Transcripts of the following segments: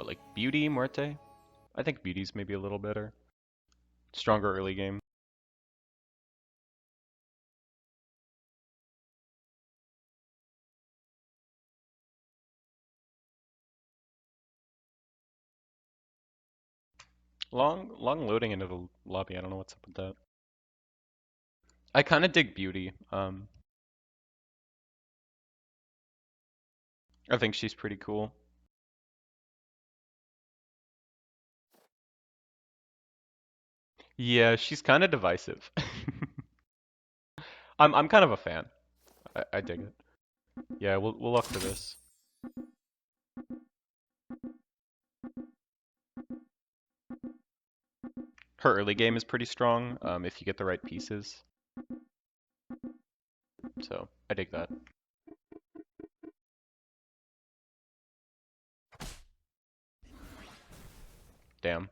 What, like Beauty, Muerte? I think Beauty's maybe a little better. Stronger early game. Long loading into the lobby. I don't know what's up with that. I kind of dig Beauty. I think she's pretty cool. Yeah, she's kind of divisive. I'm kind of a fan. I dig it. Yeah, we'll look for this. Her early game is pretty strong, if you get the right pieces. So I dig that. Damn.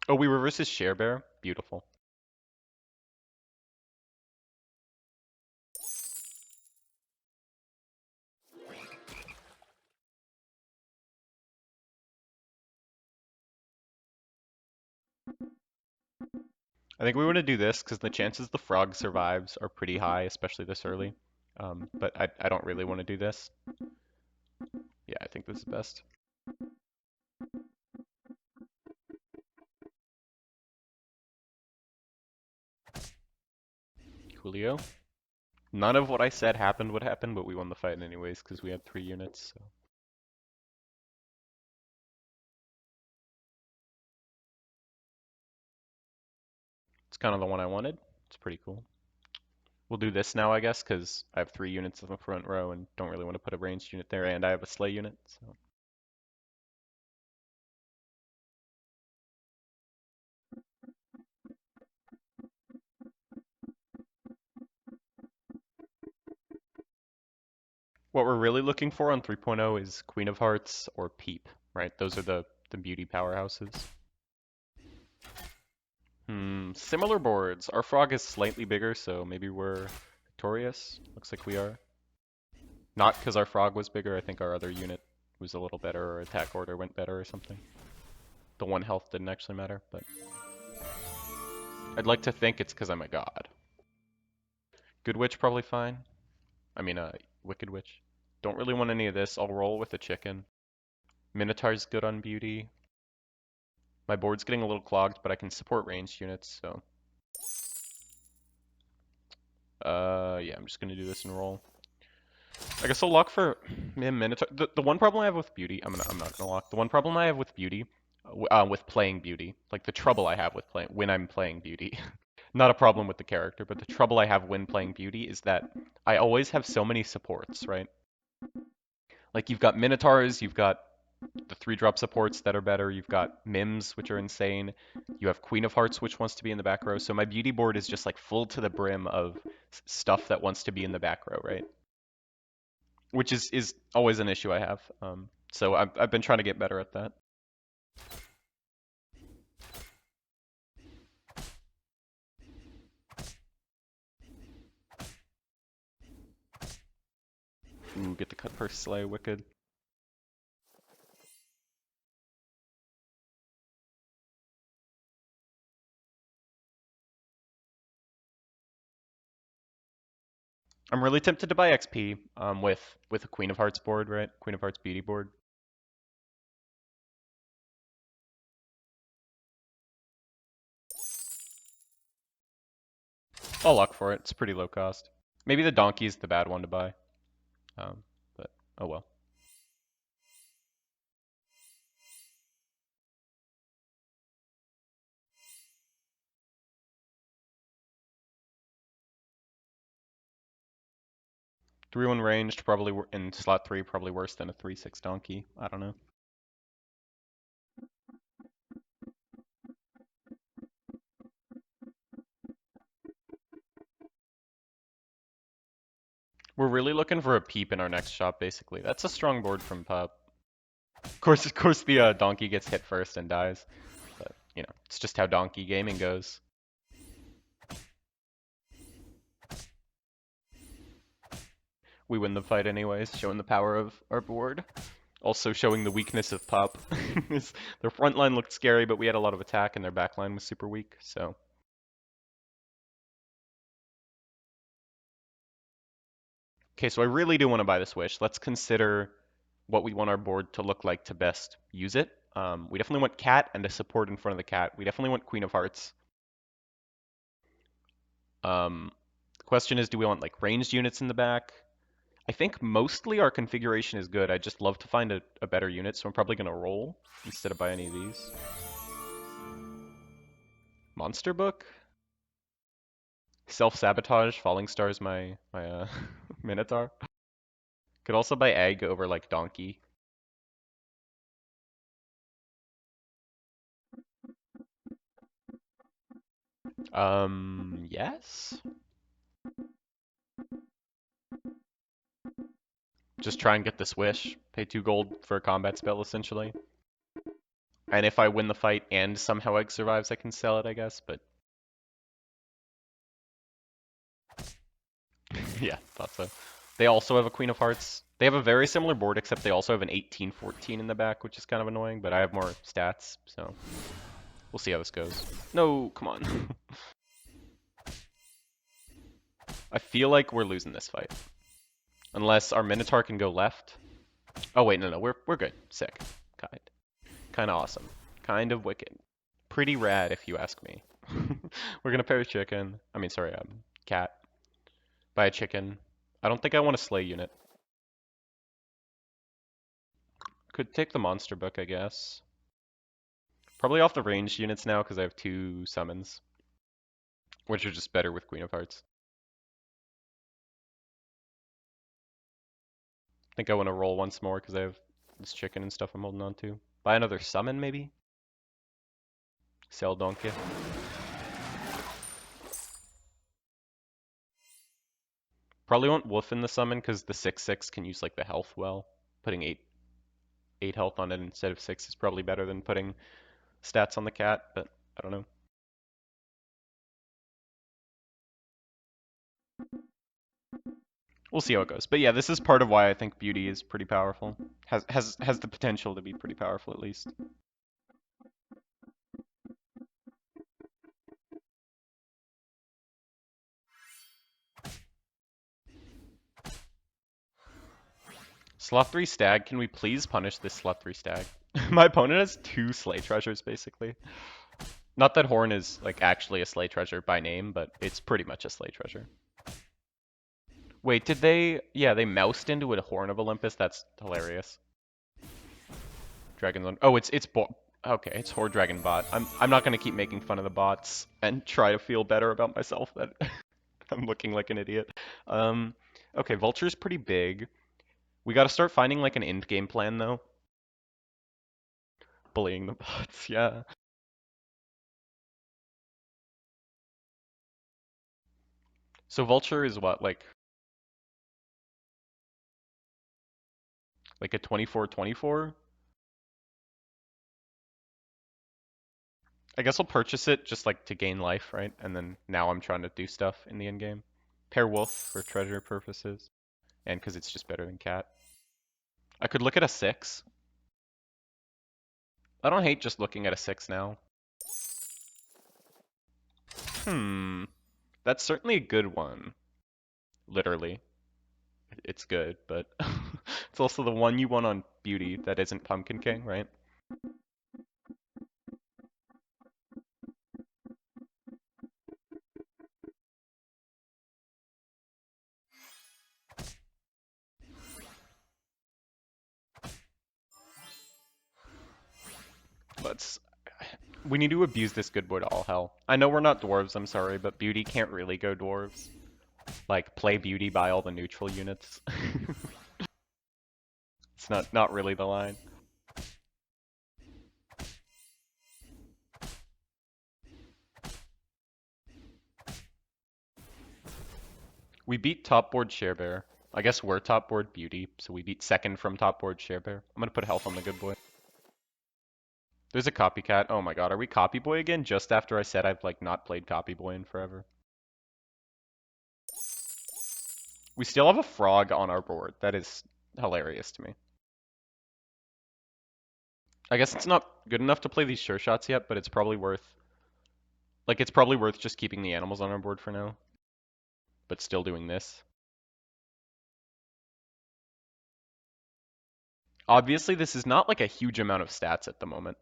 Oh, we reverse his Share Bear. Beautiful. I think we want to do this because the chances the frog survives are pretty high, especially this early. But I don't really want to do this. Yeah, I think this is best. Julio. None of what I said happened would happen, but we won the fight anyways because we had 3 units. So. It's kind of the one I wanted. It's pretty cool. We'll do this now, I guess, because I have 3 units in the front row and don't really want to put a ranged unit there, and I have a Slay unit. So. What we're really looking for on 3.0 is Queen of Hearts or Peep, right? Those are the beauty powerhouses. Similar boards. Our frog is slightly bigger, so maybe we're victorious. Looks like we are. Not because our frog was bigger, I think our other unit was a little better, or attack order went better or something. The 1 health didn't actually matter, but I'd like to think it's because I'm a god. Good Witch probably fine. I mean, Wicked Witch. Don't really want any of this. I'll roll with a chicken. Minotaur's good on beauty. My board's getting a little clogged, but I can support ranged units, so. Yeah, I'm just gonna do this and roll. I guess I'll lock for Minotaur. The one problem I have with beauty, I'm not gonna lock. The one problem I have with beauty, with playing beauty, like the trouble I have with playing when I'm playing beauty, not a problem with the character, but the trouble I have when playing beauty is that I always have so many supports, right? Like you've got Minotaurs, you've got the 3-drop supports that are better, you've got Mims, which are insane, you have Queen of Hearts, which wants to be in the back row. So my beauty board is just like full to the brim of stuff that wants to be in the back row, right? Which is always an issue I have. So I've been trying to get better at that. Ooh, get the cut first Slay, wicked. I'm really tempted to buy XP with a Queen of Hearts board, right? Queen of Hearts beauty board. I'll luck for it. It's pretty low cost. Maybe the donkey is the bad one to buy. But oh well. Three one ranged, probably in slot 3, probably worse than a 3/6 donkey. I don't know. We're really looking for a peep in our next shop, basically. That's a strong board from Pup. Of course, the donkey gets hit first and dies. But, you know, it's just how donkey gaming goes. we win the fight anyways, showing the power of our board. Also showing the weakness of Pup. Their front line looked scary, but we had a lot of attack and their back line was super weak, so. Okay, so I really do want to buy this Wish. Let's consider what we want our board to look like to best use it. We definitely want Cat and a support in front of the Cat. We definitely want Queen of Hearts. The question is, do we want like ranged units in the back? I think mostly our configuration is good. I'd just love to find a better unit, so I'm probably going to roll instead of buy any of these. Monster Book? Self-sabotage, Falling Star is my Minotaur. Could also buy Egg over like Donkey. Yes? Just try and get this Wish. Pay 2 gold for a combat spell, essentially. And if I win the fight and somehow Egg survives, I can sell it, I guess, but... yeah, thought so. They also have a Queen of Hearts. They have a very similar board, except they also have an 18-14 in the back, which is kind of annoying, but I have more stats, so... we'll see how this goes. No, come on. I feel like we're losing this fight. Unless our Minotaur can go left. Oh wait, no, we're good. Sick. Kind of awesome. Kind of wicked. Pretty rad, if you ask me. We're gonna pair a chicken. I mean, sorry, cat. Buy a chicken. I don't think I want a slay unit. Could take the monster book, I guess. Probably off the ranged units now because I have 2 summons, which are just better with Queen of Hearts. I think I want to roll once more because I have this chicken and stuff I'm holding on to. Buy another summon, maybe? Sell Donkey. Probably want Wolf in the summon because the 6/6 can use like the health well. Putting 8 health on it instead of 6 is probably better than putting stats on the cat, but I don't know. We'll see how it goes. But yeah, this is part of why I think Beauty is pretty powerful. Has the potential to be pretty powerful at least. Slot 3 stag, can we please punish this slot 3 stag? My opponent has 2 slay treasures basically. Not that Horn is like actually a slay treasure by name, but it's pretty much a slay treasure. Wait, did they? Yeah, they moused into a Horn of Olympus. That's hilarious. Dragon's on. Oh, okay, it's Horde Dragon bot. I'm not gonna keep making fun of the bots and try to feel better about myself that I'm looking like an idiot. Okay, Vulture's pretty big. We gotta start finding like an end game plan though. Bullying the bots, yeah. So Vulture is what, like a 24/24? I guess I'll purchase it just like to gain life, right? And then now I'm trying to do stuff in the end game. Pair Wolf for treasure purposes, and because it's just better than Cat. I could look at a 6. I don't hate just looking at a 6 now. That's certainly a good one. Literally. It's good, but it's also the one you want on Beauty that isn't Pumpkin King, right? Let's... We need to abuse this good boy to all hell. I know we're not dwarves, I'm sorry, but Beauty can't really go dwarves. Like, play Beauty, buy all the neutral units. It's not really the line. We beat top board Sharebear. I guess we're top board Beauty, so we beat second from top board Sharebear. I'm gonna put health on the good boy. There's a copycat. Oh my god, are we copy boy again? Just after I said I've like not played copy boy in forever. We still have a frog on our board. That is hilarious to me. I guess it's not good enough to play these sure shots yet, but it's probably worth it's probably worth just keeping the animals on our board for now, but still doing this. Obviously, this is not like a huge amount of stats at the moment.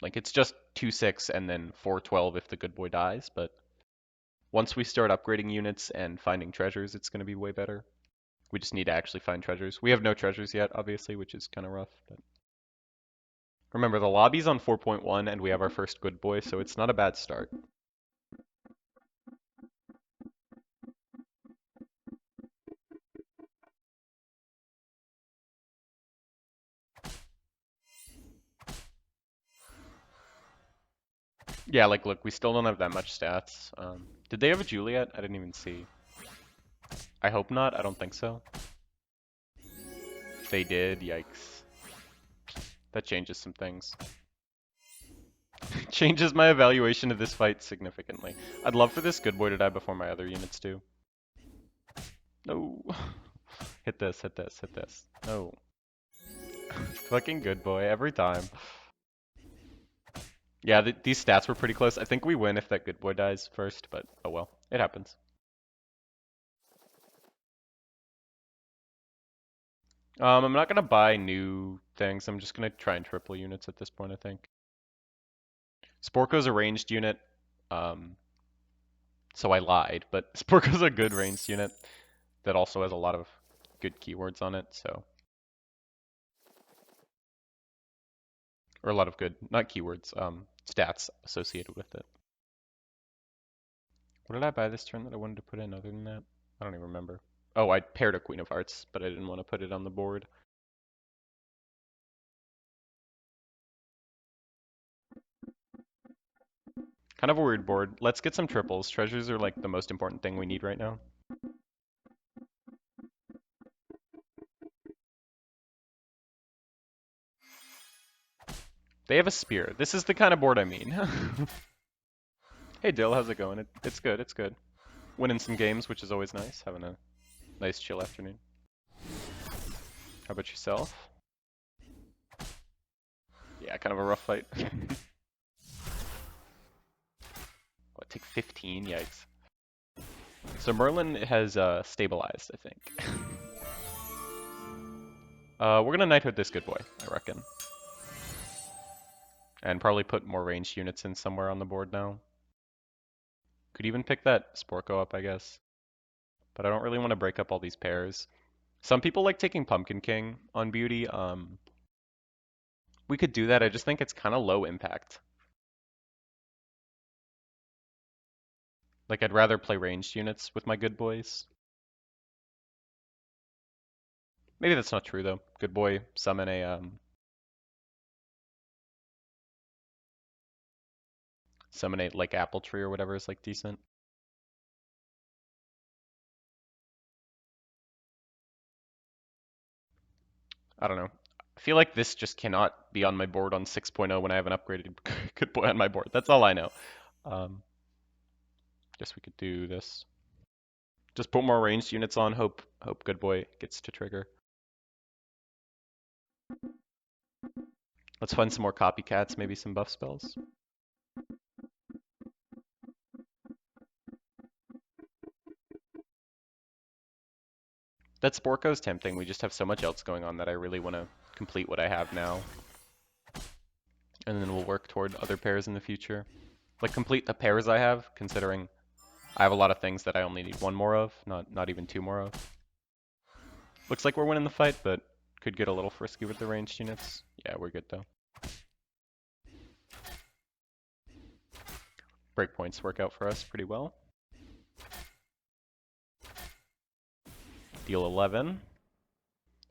Like it's just 2-6 and then 4-12 if the good boy dies, but once we start upgrading units and finding treasures, it's going to be way better. We just need to actually find treasures. We have no treasures yet, obviously, which is kind of rough. But remember, the lobby's on 4.1 and we have our first good boy, so it's not a bad start. Yeah, like, look, we still don't have that much stats. Did they have a Juliet? I didn't even see. I hope not. I don't think so. They did. Yikes. That changes some things. Changes my evaluation of this fight significantly. I'd love for this good boy to die before my other units do. No. Hit this, hit this, hit this. No. Fucking good boy, every time. Yeah, these stats were pretty close. I think we win if that good boy dies first, but oh well. It happens. I'm not gonna buy new things. I'm just gonna try and triple units at this point, I think. Sporko's a ranged unit, um, so I lied, but Sporko's a good ranged unit that also has a lot of good keywords on it, so. Or a lot of good, not keywords, stats associated with it. What did I buy this turn that I wanted to put in other than that? I don't even remember. Oh, I paired a Queen of Hearts, but I didn't want to put it on the board. Kind of a weird board. Let's get some triples. Treasures are like the most important thing we need right now. They have a spear. This is the kind of board I mean. Hey Dill, how's it going? It's good, it's good. Winning some games, which is always nice. Having a nice chill afternoon. How about yourself? Yeah, kind of a rough fight. What, take 15? Yikes. So Merlin has stabilized, I think. We're gonna knighthood this good boy, I reckon. And probably put more ranged units in somewhere on the board now. Could even pick that Sporko up, I guess. But I don't really want to break up all these pairs. Some people like taking Pumpkin King on Beauty. We could do that. I just think it's kind of low impact. Like, I'd rather play ranged units with my good boys. Maybe that's not true, though. Good boy, summon a, like, apple tree or whatever is, like, decent. I don't know. I feel like this just cannot be on my board on 6.0 when I have an upgraded good boy on my board. That's all I know. Um, guess we could do this. Just put more ranged units on. Hope good boy gets to trigger. Let's find some more copycats, maybe some buff spells. That Sporko's tempting. We just have so much else going on that I really want to complete what I have now. And then we'll work toward other pairs in the future. Like complete the pairs I have, considering I have a lot of things that I only need one more of, not even two more of. Looks like we're winning the fight, but could get a little frisky with the ranged units. Yeah, we're good though. Breakpoints work out for us pretty well. Deal 11.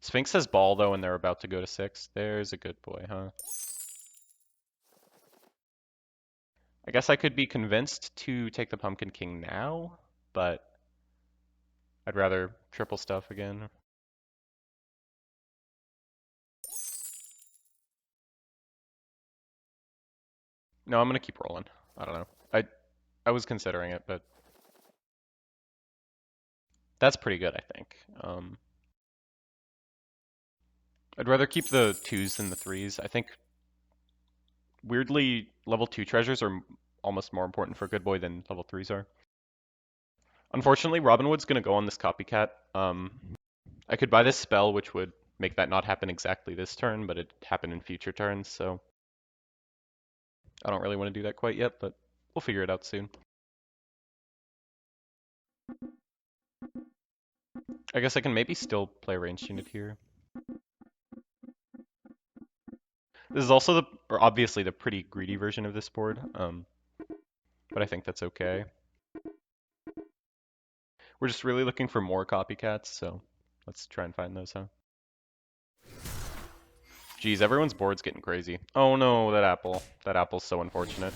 Sphinx has ball though, and they're about to go to 6. There's a good boy, huh? I guess I could be convinced to take the Pumpkin King now, but I'd rather triple stuff again. No, I'm gonna keep rolling. I don't know. I was considering it, but That's pretty good, I think. I'd rather keep the 2s than the 3s. I think, weirdly, level 2 treasures are almost more important for Good Boy than level 3s are. Unfortunately, Robin Hood's gonna go on this copycat. I could buy this spell, which would make that not happen exactly this turn, but it'd happen in future turns, so I don't really want to do that quite yet, but we'll figure it out soon. I guess I can maybe still play a ranged unit here. This is also or obviously the pretty greedy version of this board, but I think that's okay. We're just really looking for more copycats, so let's try and find those, huh? Geez, everyone's board's getting crazy. Oh no, that apple. That apple's so unfortunate.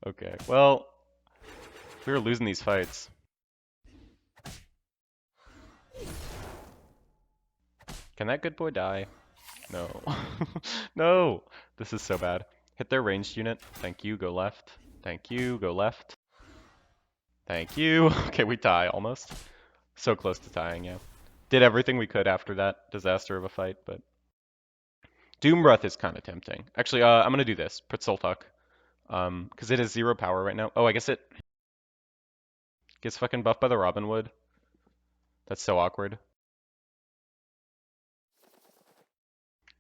Okay, well, we were losing these fights. Can that good boy die? No. No! This is so bad. Hit their ranged unit. Thank you, go left. Thank you, go left. Thank you. Okay, we tie, almost. So close to tying, yeah. Did everything we could after that disaster of a fight, but... Doom Breath is kind of tempting. Actually, I'm gonna do this. Put Sultak. Because it has 0 power right now. Oh, I guess it gets fucking buffed by the Robin Wood. That's so awkward.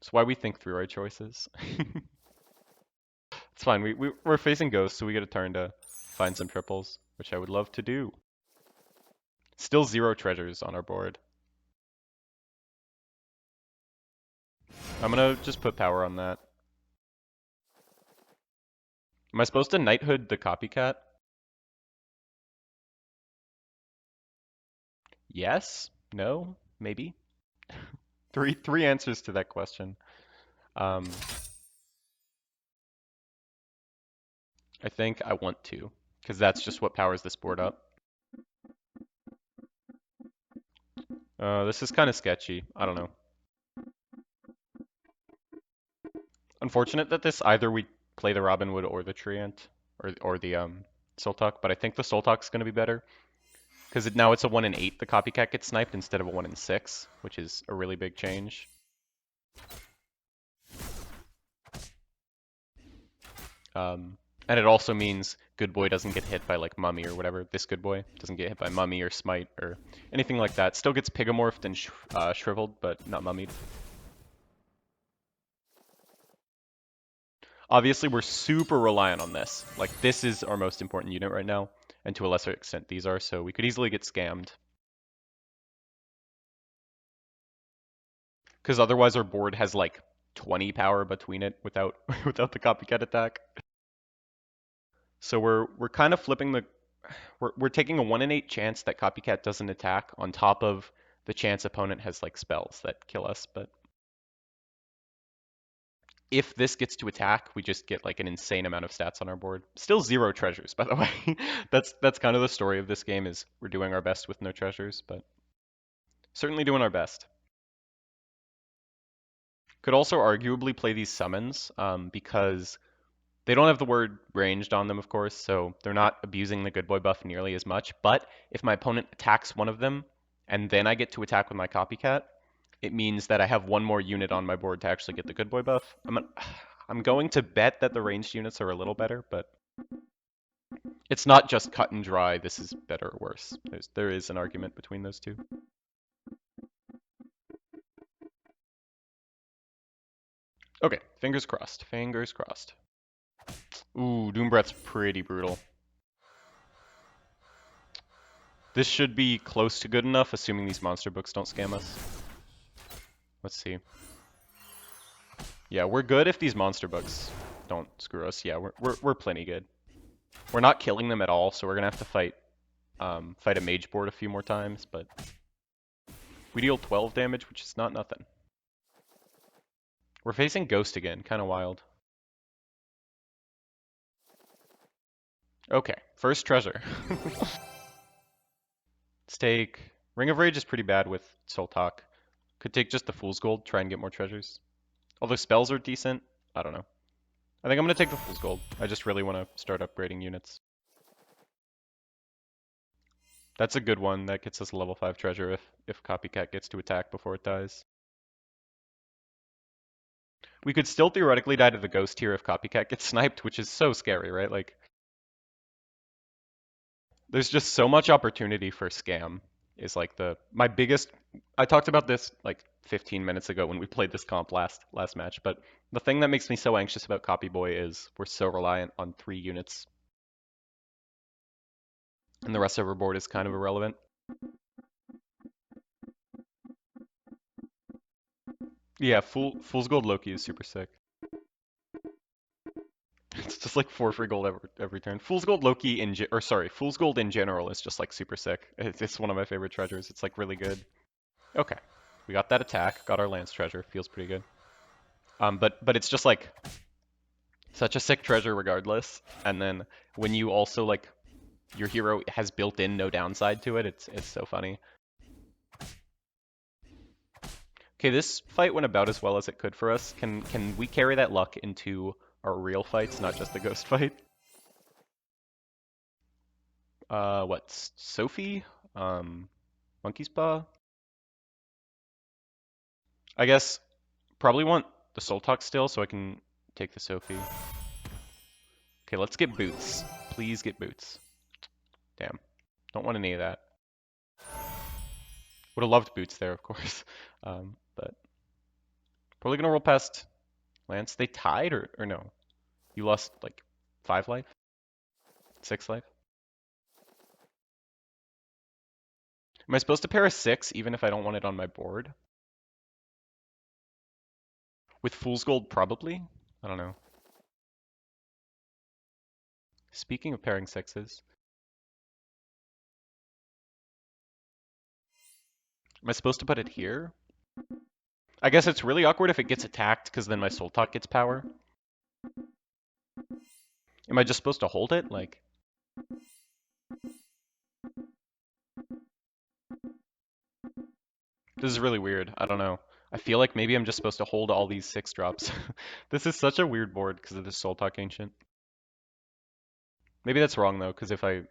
That's why we think through our choices. It's fine. We're facing ghosts, so we get a turn to find some triples, which I would love to do. Still 0 treasures on our board. I'm gonna just put power on that. Am I supposed to knighthood the copycat? Yes? No? Maybe? Three answers to that question. I think I want to, because that's just what powers this board up. This is kind of sketchy. I don't know. Unfortunate that this either we play the Robin Wood or the Treant, or the Sultak, but I think the Sultak's going to be better. Because now it's a 1 in 8 the copycat gets sniped instead of a 1 in 6, which is a really big change. And it also means Good Boy doesn't get hit by like Mummy or whatever. This Good Boy doesn't get hit by Mummy or Smite or anything like that. Still gets Pigamorphed and Shriveled, but not Mummied. Obviously, we're super reliant on this. Like, this is our most important unit right now, and to a lesser extent these are, so we could easily get scammed. Because otherwise our board has like 20 power between it without without the copycat attack. So we're kind of flipping the we're taking a 1 in 8 chance that copycat doesn't attack on top of the chance opponent has like spells that kill us, but if this gets to attack, we just get like an insane amount of stats on our board. Still 0 treasures, by the way. That's kind of the story of this game is we're doing our best with no treasures, but certainly doing our best. Could also arguably play these summons because they don't have the word ranged on them, of course, so they're not abusing the good boy buff nearly as much. But if my opponent attacks one of them, and then I get to attack with my copycat, it means that I have one more unit on my board to actually get the good boy buff. I'm going to bet that the ranged units are a little better, but it's not just cut and dry, this is better or worse. There is an argument between those two. Okay, fingers crossed, fingers crossed. Ooh, Doom Breath's pretty brutal. This should be close to good enough, assuming these monster books don't scam us. Let's see. Yeah, we're good if these monster books don't screw us. Yeah, we're plenty good. We're not killing them at all, so we're gonna have to fight a mage board a few more times, but we deal 12 damage, which is not nothing. We're facing Ghost again, kind of wild. Okay, first treasure. Let's take... Ring of Rage is pretty bad with Sultak. Could take just the Fool's Gold, try and get more treasures. Although spells are decent, I don't know. I think I'm going to take the Fool's Gold. I just really want to start upgrading units. That's a good one. That gets us a level 5 treasure if Copycat gets to attack before it dies. We could still theoretically die to the ghost here if Copycat gets sniped, which is so scary, right? Like, there's just so much opportunity for scam is like my biggest. I talked about this like 15 minutes ago when we played this comp last match, but the thing that makes me so anxious about Copy Boy is we're so reliant on 3 units and the rest of our board is kind of irrelevant. Yeah, Fool's Gold Loki is super sick. It's just like 4 free gold every turn. Fool's Gold Loki Fool's Gold in general is just like super sick. It's one of my favorite treasures. It's like really good. Okay, we got that attack, got our Lance treasure. Feels pretty good. But it's just like such a sick treasure regardless. And then when you also like your hero has built in no downside to it, it's so funny. Okay, this fight went about as well as it could for us. Can we carry that luck into our real fights, not just the ghost fight? What? Sophie? Monkey's Paw? I guess probably want the Soul Talk still so I can take the Sophie. Okay, let's get boots. Please get boots. Damn. Don't want any of that. Would have loved boots there, of course. But probably gonna roll past Lance. They tied or no? You lost like 5 life? 6 life? Am I supposed to pair a 6 even if I don't want it on my board? With Fool's Gold, probably? I don't know. Speaking of pairing 6s, am I supposed to put it here? I guess it's really awkward if it gets attacked because then my Soul Talk gets power. Am I just supposed to hold it? Like, this is really weird. I don't know. I feel like maybe I'm just supposed to hold all these 6 drops. This is such a weird board because of this Soul Talk Ancient. Maybe that's wrong though, because if I...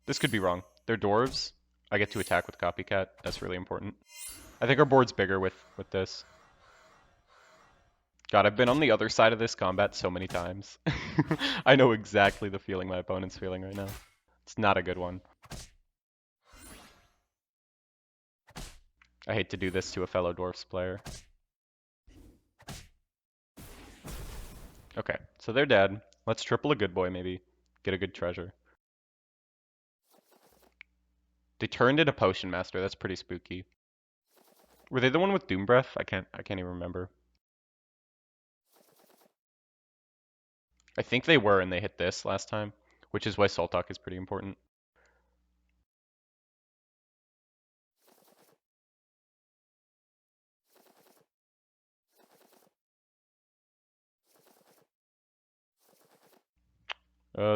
This could be wrong. They're dwarves. I get to attack with Copycat. That's really important. I think our board's bigger with this. God, I've been on the other side of this combat so many times. I know exactly the feeling my opponent's feeling right now. It's not a good one. I hate to do this to a fellow Dwarfs player. Okay, so they're dead. Let's triple a good boy maybe. Get a good treasure. They turned into Potion Master. That's pretty spooky. Were they the one with Doom Breath? I can't even remember. I think they were and they hit this last time, which is why Soul Talk is pretty important.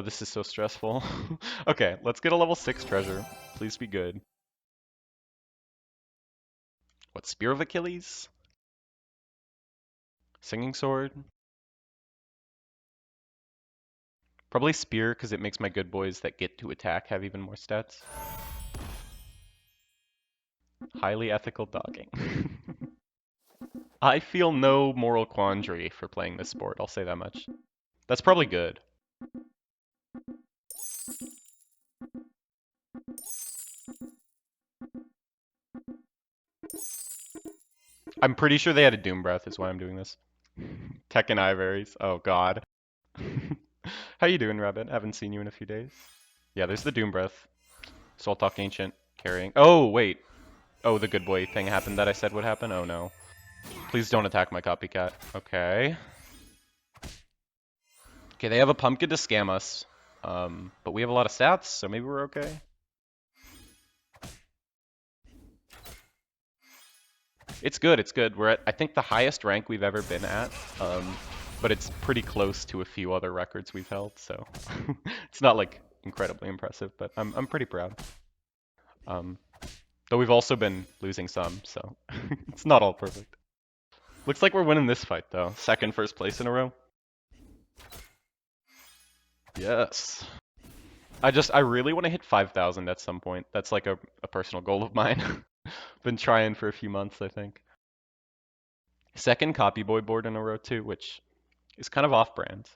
This is so stressful. Okay, let's get a level 6 treasure. Please be good. What, Spear of Achilles? Singing Sword? Probably Spear, because it makes my good boys that get to attack have even more stats. Highly ethical dogging. I feel no moral quandary for playing this sport, I'll say that much. That's probably good. I'm pretty sure they had a Doom Breath is why I'm doing this. Tekken Ivories. Oh god. How you doing, Rabbit? Haven't seen you in a few days. Yeah, there's the Doom Breath. Soul Talk Ancient carrying. Oh, wait. Oh, the good boy thing happened that I said would happen? Oh no. Please don't attack my Copycat. Okay. Okay, they have a pumpkin to scam us. But we have a lot of stats, so maybe we're okay. It's good, it's good. We're at, I think, the highest rank we've ever been at. But it's pretty close to a few other records we've held, so it's not like incredibly impressive, but I'm pretty proud. Though we've also been losing some, so it's not all perfect. Looks like we're winning this fight though. First place in a row. Yes. I really want to hit 5,000 at some point. That's like a personal goal of mine. Been trying for a few months, I think. Second copy boy board in a row too, which is kind of off brand.